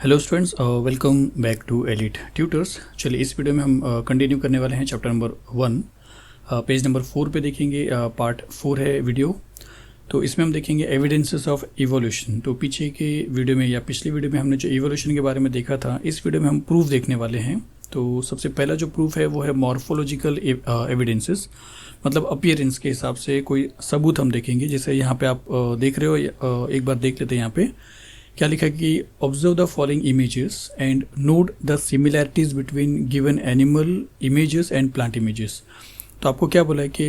Hello students, welcome back to elite tutors. चलिए इस video में हम कंटिन्यू करने वाले हैं चैप्टर नंबर 1, पेज नंबर 4 पे देखेंगे। पार्ट 4 है वीडियो। तो इसमें हम देखेंगे एविडेंसेस ऑफ इवोल्यूशन। तो पीछे के वीडियो में या पिछली वीडियो में हमने जो इवोल्यूशन के बारे में देखा था, इस वीडियो में हम प्रूफ देखने वाले हैं। तो सबसे पहला जो प्रूफ है वो है मॉर्फोलॉजिकल एविडेंसेस, मतलब अपीयरेंस के हिसाब से कोई सबूत हम देखेंगे। जैसे यहाँ पे आप देख रहे हो, एक बार देख लेते हैं। यहाँ पे क्या लिखा है कि observe the following images and note the similarities between given animal images and plant images. तो आपको क्या बोला है कि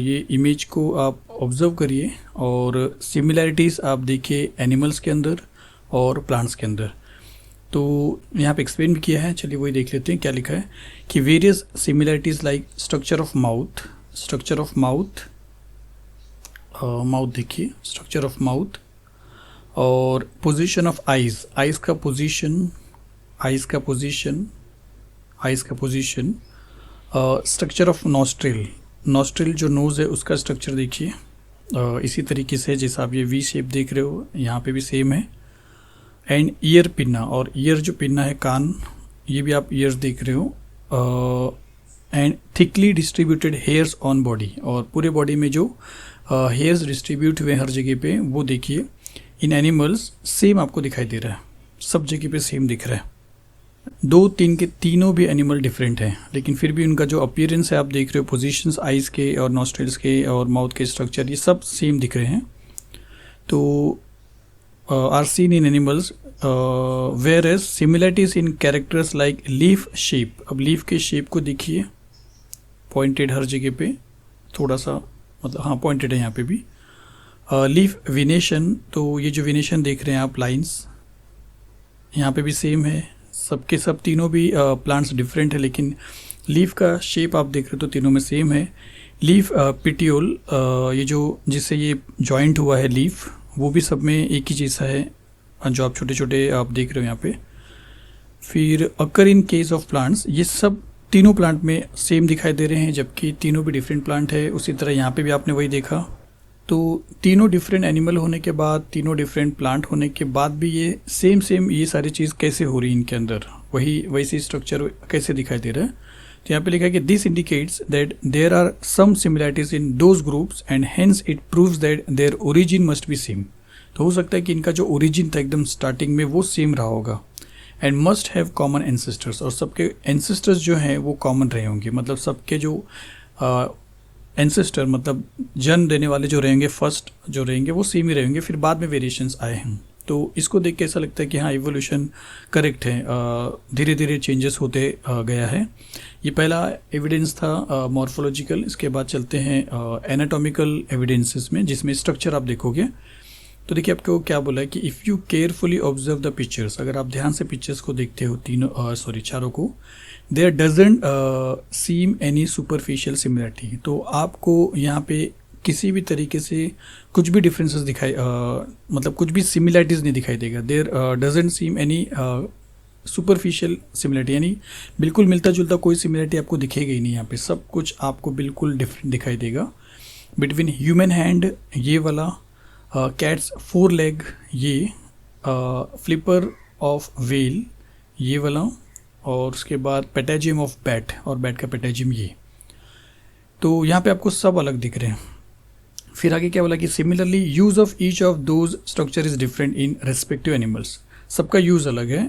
ये इमेज को आप ऑब्जर्व करिए और सिमिलैरिटीज़ आप देखिए एनिमल्स के अंदर और प्लांट्स के अंदर। तो यहाँ पे एक्सप्लेन भी किया है, चलिए वही देख लेते हैं। क्या लिखा है कि various similarities like structure of mouth, mouth देखिए, स्ट्रक्चर ऑफ माउथ और पोजीशन ऑफ आइज़ का पोजीशन, स्ट्रक्चर ऑफ नॉस्ट्रिल जो नोज़ है उसका स्ट्रक्चर देखिए। इसी तरीके से जैसा आप ये वी शेप देख रहे हो, यहाँ पे भी सेम है। एंड ईयर पिन्ना, और ईयर जो पिन्ना है कान, ये भी आप ईयर्स देख रहे हो। And thickly distributed hairs on body, और पूरे बॉडी में जो हेयर्स डिस्ट्रीब्यूट हुए हर जगह पे वो देखिए। इन एनिमल्स सेम आपको दिखाई दे रहा है, सब जगह पे सेम दिख रहा है। 2-3 के तीनों भी एनिमल डिफरेंट हैं, लेकिन फिर भी उनका जो अपीयरेंस है आप देख रहे हो, पोजीशंस आइज़ के और नॉस्ट्रिल्स के और माउथ के स्ट्रक्चर, ये सब सेम दिख रहे हैं। तो are seen in animals whereas similarities in characters like leaf shape. अब लीफ के शेप को देखिए, पॉइंटेड हर जगह पे, थोड़ा सा मतलब हाँ पॉइंटेड है यहाँ पे भी। लीफ विनेशन, तो ये जो विनेशन देख रहे हैं आप, लाइंस, यहाँ पे भी सेम है। सबके सब तीनों भी प्लांट्स डिफरेंट है, लेकिन लीफ का शेप आप देख रहे हो तो तीनों में सेम है। लीफ पिटियोल, ये जो जिससे ये जॉइंट हुआ है लीफ, वो भी सब में एक ही जैसा है, जो आप छोटे छोटे आप देख रहे हो यहाँ पे। फिर अकर इन केस ऑफ प्लांट्स, ये सब तीनों प्लांट में सेम दिखाई दे रहे हैं, जबकि तीनों भी डिफरेंट प्लांट है। उसी तरह यहाँ पे भी आपने वही देखा। तो तीनों डिफरेंट एनिमल होने के बाद, तीनों डिफरेंट प्लांट होने के बाद भी ये सेम ये सारी चीज़ कैसे हो रही है इनके अंदर, वैसी स्ट्रक्चर कैसे दिखाई दे रहा है। तो यहाँ पे लिखा है कि this indicates that there are some similarities in those groups and hence it proves that their origin must be same. तो हो सकता है कि इनका जो ओरिजिन था एकदम स्टार्टिंग में वो सेम रहा होगा। And must have common ancestors, और सबके एंसेस्टर्स जो हैं वो कॉमन रहे होंगे, मतलब सबके जो एंसेस्टर मतलब जन्म देने वाले जो रहेंगे, फर्स्ट जो रहेंगे वो सेम ही रहेंगे, फिर बाद में वेरिएशंस आए हैं। तो इसको देख के ऐसा लगता है कि हाँ इवोल्यूशन करेक्ट है, धीरे धीरे चेंजेस होते गया है। ये पहला एविडेंस था मॉर्फोलॉजिकल। इसके बाद चलते हैं एनाटॉमिकल एविडेंसेस में, जिसमें स्ट्रक्चर आप देखोगे। तो देखिए आपको क्या बोला है कि if you carefully observe the pictures, अगर आप ध्यान से पिक्चर्स को देखते हो चारों को, there doesn't seem any superficial similarity. तो आपको यहाँ पे किसी भी तरीके से कुछ भी डिफरेंसेस दिखाई मतलब कुछ भी सिमिलरिटीज़ नहीं दिखाई देगा। There doesn't seem any superficial similarity, यानी बिल्कुल मिलता जुलता कोई सिमिलरिटी आपको दिखेगा ही नहीं। यहाँ पे सब कुछ आपको बिल्कुल डिफरेंट दिखाई देगा। बिटवीन ह्यूमन हैंड ये वाला, कैट्स 4 लेग ये, फ्लिपर ऑफ वेल ये वाला, और उसके बाद पेटाजियम ऑफ बैट, और बैट का पेटाजियम ये। तो यहाँ पे आपको सब अलग दिख रहे हैं। फिर आगे क्या बोला कि similarly use of each of those structure is different in respective animals. सबका यूज़ अलग है।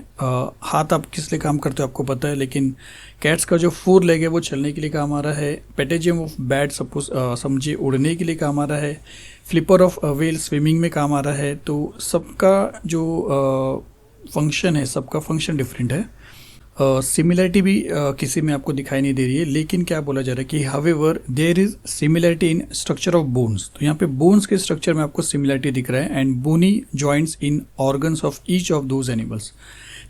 हाथ आप किस लिए काम करते हो आपको पता है, लेकिन कैट्स का जो 4 लेग है वो चलने के लिए काम आ रहा है। पेटाजियम ऑफ बैट सपोज समझिए उड़ने के लिए काम आ रहा है। फ्लिपर ऑफ वेल स्विमिंग में काम आ रहा है। तो सबका जो फंक्शन है, सबका फंक्शन डिफरेंट है। सिमिलरिटी भी किसी में आपको दिखाई नहीं दे रही है, लेकिन क्या बोला जा रहा है कि however there is similarity in structure of bones. तो यहाँ पे बोन्स के स्ट्रक्चर में आपको सिमिलरिटी दिख रहा है। And bony joints in organs of each of those animals,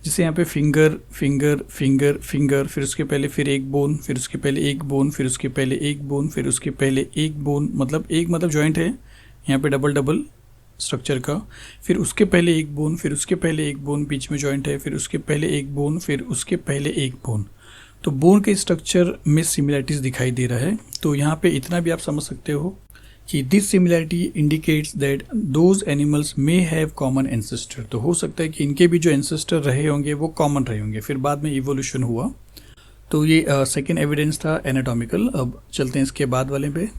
जिससे यहाँ पे फिंगर फिंगर फिंगर फिंगर, फिर उसके पहले फिर एक बोन, फिर उसके पहले एक बोन, फिर उसके पहले एक बोन, फिर उसके पहले एक बोन, मतलब एक मतलब जॉइंट है यहाँ पे डबल स्ट्रक्चर का। फिर उसके पहले एक बोन, फिर उसके पहले एक बोन, बीच में जॉइंट है, फिर उसके पहले एक बोन, फिर उसके पहले एक बोन। तो बोन के स्ट्रक्चर में सिमिलरिटीज़ दिखाई दे रहा है। तो यहाँ पे इतना भी आप समझ सकते हो कि this similarity indicates that those animals may have common ancestor. तो हो सकता है कि इनके भी जो एंसेस्टर रहे होंगे वो कॉमन रहे होंगे, फिर बाद में इवोल्यूशन हुआ। तो ये सेकेंड एविडेंस था एनाटॉमिकल। अब चलते हैं इसके बाद वाले पे।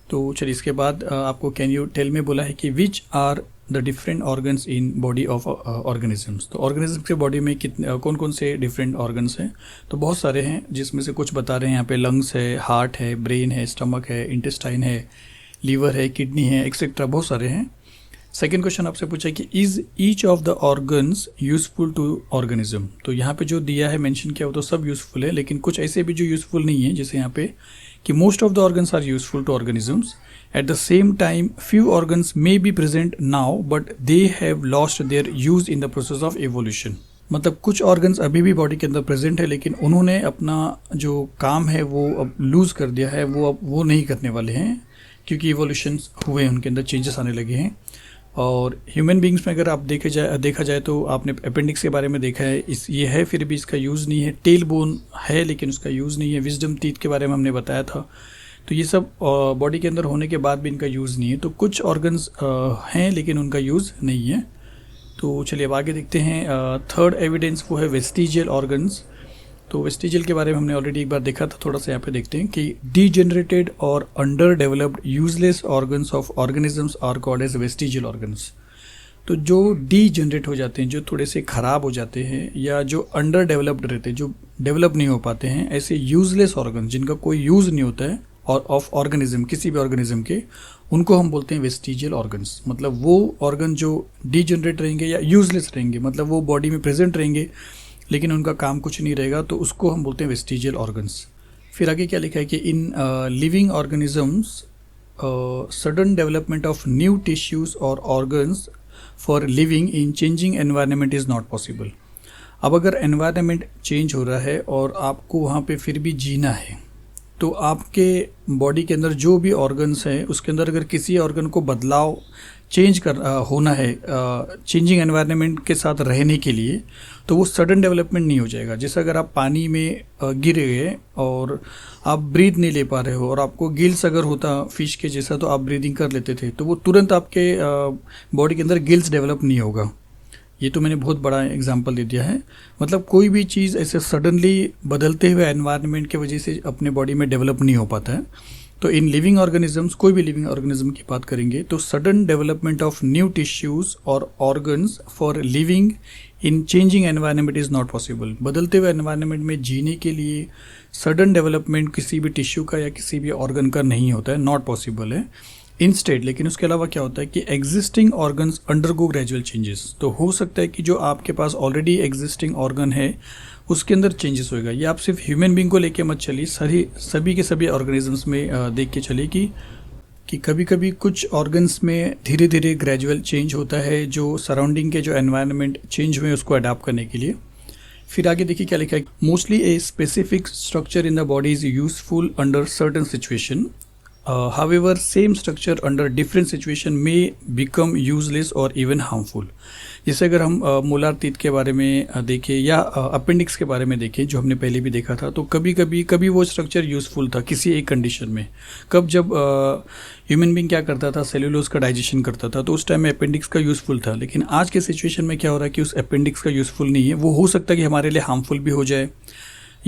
तो चलिए इसके बाद आपको कैन यू टेल में बोला है कि which are the different organs in body of organisms. तो ऑर्गेनिज्म के बॉडी में कितने कौन कौन से डिफरेंट ऑर्गन्स हैं? तो बहुत सारे हैं, जिसमें से कुछ बता रहे हैं यहाँ पे। लंग्स है, हार्ट है, ब्रेन है, स्टमक है, इंटेस्टाइन है, लीवर है, किडनी है, एक्सेट्रा, बहुत सारे हैं। सेकेंड क्वेश्चन आपसे पूछा कि is each of the organs useful to organism. तो यहाँ पे जो दिया है, मेंशन किया, वो तो सब यूजफुल है, लेकिन कुछ ऐसे भी जो यूजफुल नहीं है, जैसे यहाँ पे कि most of the organs are useful to organisms. At the same time few organs may be present now but they have lost their use in the process of evolution. मतलब कुछ ऑर्गन्स अभी भी बॉडी के अंदर present है, लेकिन उन्होंने अपना जो काम है वो अब लूज कर दिया है, वो अब वो नहीं करने वाले हैं, क्योंकि इवोल्यूशन हुए हैं, उनके अंदर चेंजेस आने लगे हैं। और ह्यूमन बींग्स में अगर आप देखा जाए तो आपने अपेंडिक्स के बारे में देखा है, ये है, फिर भी इसका यूज़ नहीं है। टेल बोन है, लेकिन उसका यूज़ नहीं है। विजडम टीथ के बारे में हमने बताया था। तो ये सब बॉडी के अंदर होने के बाद भी इनका यूज़ नहीं है। तो कुछ ऑर्गन्स हैं, लेकिन उनका यूज़ नहीं है। तो चलिए अब आगे देखते हैं। थर्ड एविडेंस वो है वेस्टिजियल ऑर्गन्स। तो वेस्टिजियल के बारे में हमने ऑलरेडी एक बार देखा था, थोड़ा सा यहाँ पे देखते हैं कि डीजेनरेटेड और under developed useless organs of organisms are called as vestigial organs. तो जो डीजेनरेट हो जाते हैं, जो थोड़े से ख़राब हो जाते हैं, या जो अंडर डेवलप्ड रहते हैं, जो डेवलप नहीं हो पाते हैं, ऐसे यूजलेस ऑर्गन जिनका कोई यूज़ नहीं होता है और ऑफ ऑर्गेनिज्म, किसी भी ऑर्गेनिज्म के, उनको हम बोलते हैं वेस्टिजियल ऑर्गन्स। मतलब वो ऑर्गन जो डीजेनरेट रहेंगे या यूजलेस रहेंगे, मतलब वो बॉडी में प्रेजेंट रहेंगे लेकिन उनका काम कुछ नहीं रहेगा, तो उसको हम बोलते हैं वेस्टिजियल ऑर्गन्स। फिर आगे क्या लिखा है कि in living organisms sudden development of new tissues और organs for living in changing environment is not possible. अब अगर एनवायरनमेंट चेंज हो रहा है और आपको वहाँ पे फिर भी जीना है, तो आपके बॉडी के अंदर जो भी ऑर्गन्स हैं उसके अंदर अगर किसी ऑर्गन को बदलाव होना है चेंजिंग एनवायरनमेंट के साथ रहने के लिए, तो वो सडन डेवलपमेंट नहीं हो जाएगा। जैसे अगर आप पानी में गिर गए और आप ब्रीथ नहीं ले पा रहे हो, और आपको गिल्स अगर होता फिश के जैसा तो आप ब्रीदिंग कर लेते थे, तो वो तुरंत आपके बॉडी के अंदर गिल्स डेवलप नहीं होगा। ये तो मैंने बहुत बड़ा एग्जांपल दे दिया है। मतलब कोई भी चीज़ ऐसे सडनली बदलते हुए एनवायरनमेंट की वजह से अपने बॉडी में डेवलप नहीं हो पाता है। तो इन लिविंग ऑर्गेनिजम्स, कोई भी लिविंग ऑर्गेनिज्म की बात करेंगे तो sudden development of new tissues और organs for living in changing environment is not possible. बदलते हुए एनवायरनमेंट में जीने के लिए सडन डेवलपमेंट किसी भी टिश्यू का या किसी भी ऑर्गन का नहीं होता है, नॉट पॉसिबल है। इंस्टेड, लेकिन उसके अलावा क्या होता है कि existing organs undergo gradual changes. तो हो सकता है कि जो आपके पास ऑलरेडी एग्जिस्टिंग ऑर्गन है उसके अंदर चेंजेस होएगा। ये आप सिर्फ ह्यूमन बींग को लेके मत चलिए, सभी के सभी ऑर्गेनिजम्स में देख के चलिए कि कभी कभी कुछ ऑर्गन्स में धीरे धीरे ग्रेजुअल चेंज होता है, जो सराउंडिंग के जो एनवायरनमेंट चेंज हुए उसको अडाप्ट करने के लिए। फिर आगे देखिए क्या लिखा है, mostly a specific structure in the body is useful under certain situation, however same structure under different situation may become useless or even harmful। जैसे अगर हम मोलार टीथ के बारे में देखें या अपेंडिक्स के बारे में देखें, जो हमने पहले भी देखा था, तो कभी वो स्ट्रक्चर यूज़फुल था किसी एक कंडीशन में। कब जब ह्यूमन बींग क्या करता था, सेलुलोज का डाइजेशन करता था, तो उस टाइम में अपेंडिक्स का यूज़फुल था। लेकिन आज के सिचुएशन में क्या हो रहा है कि उस अपेंडिक्स का यूज़फुल नहीं है। वो हो सकता है कि हमारे लिए हार्मफुल भी हो जाए,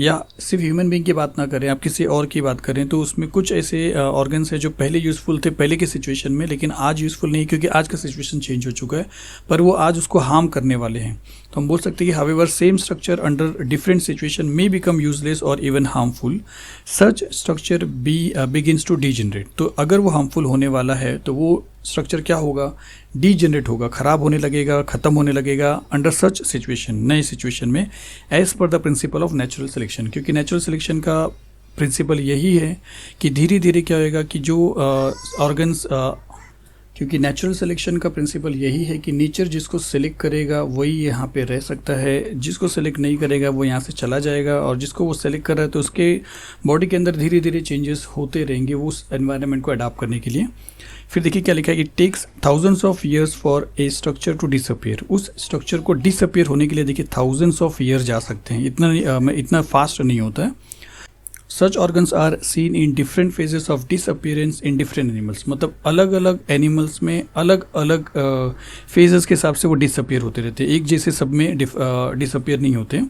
या सिर्फ ह्यूमन बींग की बात ना करें, आप किसी और की बात करें, तो उसमें कुछ ऐसे ऑर्गन्स हैं जो पहले यूज़फुल थे पहले के सिचुएशन में, लेकिन आज यूज़फुल नहीं, क्योंकि आज का सिचुएशन चेंज हो चुका है, पर वो आज उसको हार्म करने वाले हैं। तो हम बोल सकते हैं कि however same structure under different situation may become useless और even harmful, such structure begins to degenerate. तो अगर वो हार्मफुल होने वाला है तो वो स्ट्रक्चर क्या होगा, डीजेनरेट होगा, ख़राब होने लगेगा, ख़त्म होने लगेगा अंडर सच सिचुएशन, नए सिचुएशन में, as per the principle of natural selection. क्योंकि नेचुरल सिलेक्शन का प्रिंसिपल यही है कि धीरे धीरे क्या होएगा कि जो ऑर्गन्स, क्योंकि नेचुरल सिलेक्शन का प्रिंसिपल यही है कि नेचर जिसको सिलेक्ट करेगा वही यहाँ पे रह सकता है, जिसको सिलेक्ट नहीं करेगा वो यहाँ से चला जाएगा, और जिसको वो सिलेक्ट कर रहा है तो उसके बॉडी के अंदर धीरे धीरे चेंजेस होते रहेंगे वो उस एनवायरनमेंट को अडाप्ट करने के लिए। फिर देखिए क्या लिखा है, it takes thousands of years for a structure to disappear. उस स्ट्रक्चर को डिसअपियर होने के लिए देखिए थाउजेंड्स ऑफ ईयर जा सकते हैं, इतना फास्ट नहीं होता है। Such organs are seen in different phases of disappearance in different animals, मतलब अलग अलग एनिमल्स में अलग अलग फेजेस के हिसाब से वो डिसअपियर होते रहते हैं, एक जैसे सब में डिसअपियर नहीं होते।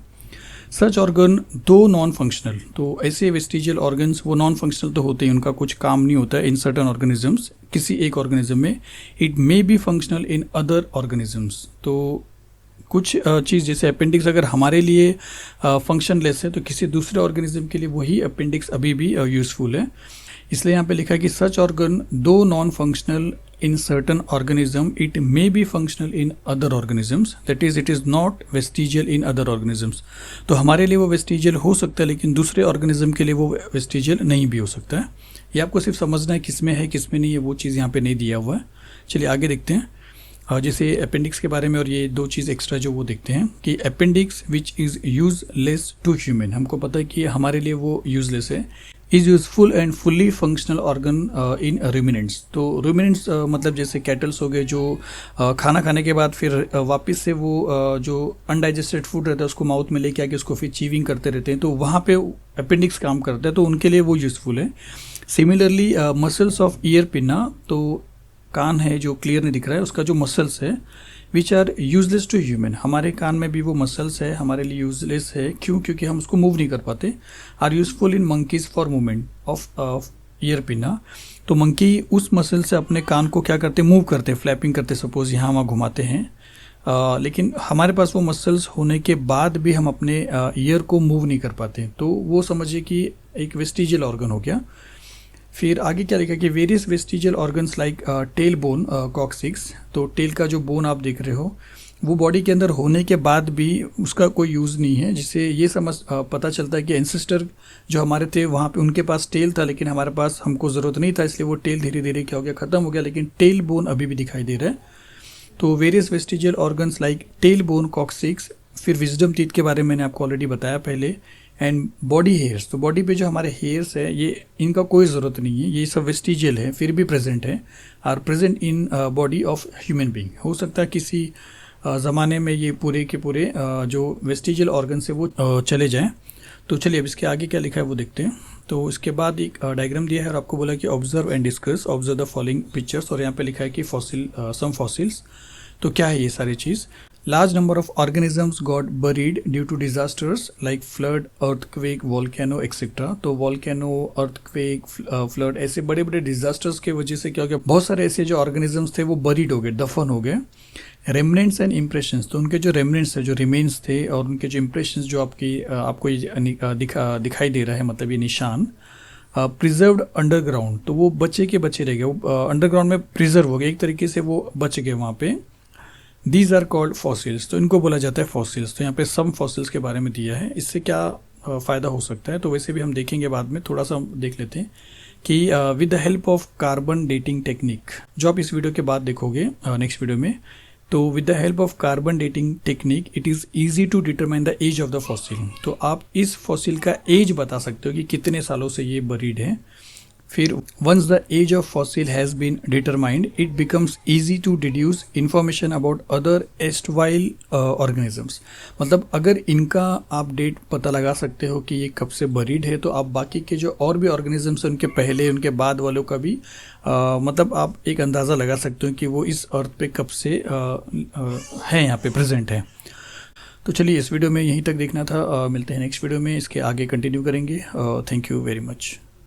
सच ऑर्गन दो नॉन फंक्शनल, तो ऐसे वेस्टिजियल ऑर्गन्स वो नॉन फंक्शनल तो होते हैं, उनका कुछ काम नहीं होता है इन सर्टन ऑर्गेनिजम्स, किसी एक ऑर्गेनिज्म में। It may be functional in other organisms, तो कुछ चीज़ जैसे अपेंडिक्स अगर हमारे लिए फंक्शनलेस है तो किसी दूसरे ऑर्गेनिज्म के लिए वही अपेंडिक्स अभी भी यूज़फुल है। इसलिए यहाँ पे लिखा है कि सच ऑर्गन दो non functional in certain organism, it may be functional in other organisms, that is it is not vestigial in other organisms. तो हमारे लिए वो वेस्टिजियल हो सकता है लेकिन दूसरे ऑर्गेनिज्म के लिए वो वेस्टिजियल नहीं भी हो सकता है। ये आपको सिर्फ समझना है किस में है किस में नहीं है, वो चीज़ यहाँ पे नहीं दिया हुआ है। चलिए आगे देखते हैं जैसे अपेंडिक्स के बारे में, और ये दो चीज़ एक्स्ट्रा जो वो देखते हैं कि appendix which is useless to human, हमको पता है कि हमारे लिए वो यूजलेस है। Is useful and fully functional organ in ruminants, तो रूमिनेंट्स मतलब जैसे कैटल्स हो गए जो खाना खाने के बाद फिर वापस से वो जो अनडाइजेस्टेड फूड रहता है उसको माउथ में लेके आके उसको फिर चीविंग करते रहते हैं, तो वहाँ पे अपेंडिक्स काम करता है, तो उनके लिए वो यूज़फुल है। Similarly muscles of ear pinna, तो कान है जो क्लियर नहीं दिख रहा है उसका जो मसल्स है, which are useless to human, हमारे कान में भी वो मसल्स है हमारे लिए यूजलेस है, क्यों? क्योंकि हम उसको मूव नहीं कर पाते। Are useful in monkeys for movement of ear pinna, तो मंकी उस मसल से अपने कान को क्या करते, मूव करते, फ्लैपिंग करते, सपोज यहाँ वहाँ घुमाते हैं, लेकिन हमारे पास वो मसल्स होने के बाद भी हम अपने ईयर को मूव नहीं कर पाते, तो वो समझिए कि एक वेस्टिजियल ऑर्गन हो गया। फिर आगे क्या लिखा कि various vestigial organs like tail bone coccyx, तो टेल का जो बोन आप देख रहे हो वो बॉडी के अंदर होने के बाद भी उसका कोई यूज़ नहीं है, जिससे ये पता चलता है कि एंसेस्टर जो हमारे थे वहाँ पे उनके पास टेल था लेकिन हमारे पास हमको ज़रूरत नहीं था, इसलिए वो टेल धीरे धीरे क्या हो गया, ख़त्म हो गया, लेकिन टेल बोन अभी भी दिखाई दे रहा है। तो various vestigial organs like tail bone coccyx. फिर विजडम टीथ के बारे में मैंने आपको ऑलरेडी बताया पहले। एंड बॉडी हेयर्स, तो बॉडी पे जो हमारे हेयर्स है ये इनका कोई ज़रूरत नहीं है, ये सब वेस्टिजियल है फिर भी प्रेजेंट है, are present in body of human being. हो सकता है किसी ज़माने में ये पूरे के पूरे जो वेस्टिजियल ऑर्गन से वो चले जाएं। तो चलिए अब इसके आगे क्या लिखा है वो देखते हैं। तो इसके बाद एक डायग्राम दिया है और आपको बोला कि observe and discuss, observe the following pictures, और यहाँ पे लिखा है कि फॉसिल सम फॉसिल्स। तो क्या है ये सारी चीज़? Large number of organisms got buried due to disasters like flood, earthquake, volcano, etc. तो volcano, earthquake, flood ऐसे बड़े बड़े disasters के वजह से क्या हो गया, बहुत सारे ऐसे जो organisms थे वो buried हो गए, दफन हो गए। Remnants and impressions, तो उनके जो remnants थे, जो remains थे, और उनके जो impressions जो आपको दिखाई दे रहा है, मतलब ये निशान प्रिजर्व्ड अंडरग्राउंड, तो वो बचे के बचे रह गए, वो अंडरग्राउंड में प्रिजर्व हो गए, एक तरीके से वो बच गए वहाँ पे। दीज आर कॉल्ड फॉसिल्स, तो इनको बोला जाता है फॉसिल्स। तो यहाँ पे सम फॉसिल्स के बारे में दिया है, इससे क्या फ़ायदा हो सकता है तो वैसे भी हम देखेंगे बाद में, थोड़ा सा हम देख लेते हैं कि with the help of carbon dating technique, जो आप इस वीडियो के बाद देखोगे नेक्स्ट वीडियो में, तो with the help of carbon dating technique it is easy to determine the age of the fossil, तो आप इस फॉसिल का एज बता सकते हो कि कितने सालों से ये बरीड है। फिर once the age of fossil has been determined it becomes easy to deduce information about other erstwhile organisms, मतलब अगर इनका आप डेट पता लगा सकते हो कि ये कब से बरीड है, तो आप बाकी के जो और भी ऑर्गेनिजम्स उनके पहले उनके बाद वालों का भी मतलब आप एक अंदाज़ा लगा सकते हो कि वो इस अर्थ पे कब से है, यहाँ पे प्रेजेंट है। तो चलिए इस वीडियो में यहीं तक देखना था, मिलते हैं नेक्स्ट वीडियो में, इसके आगे कंटिन्यू करेंगे। Thank you very much.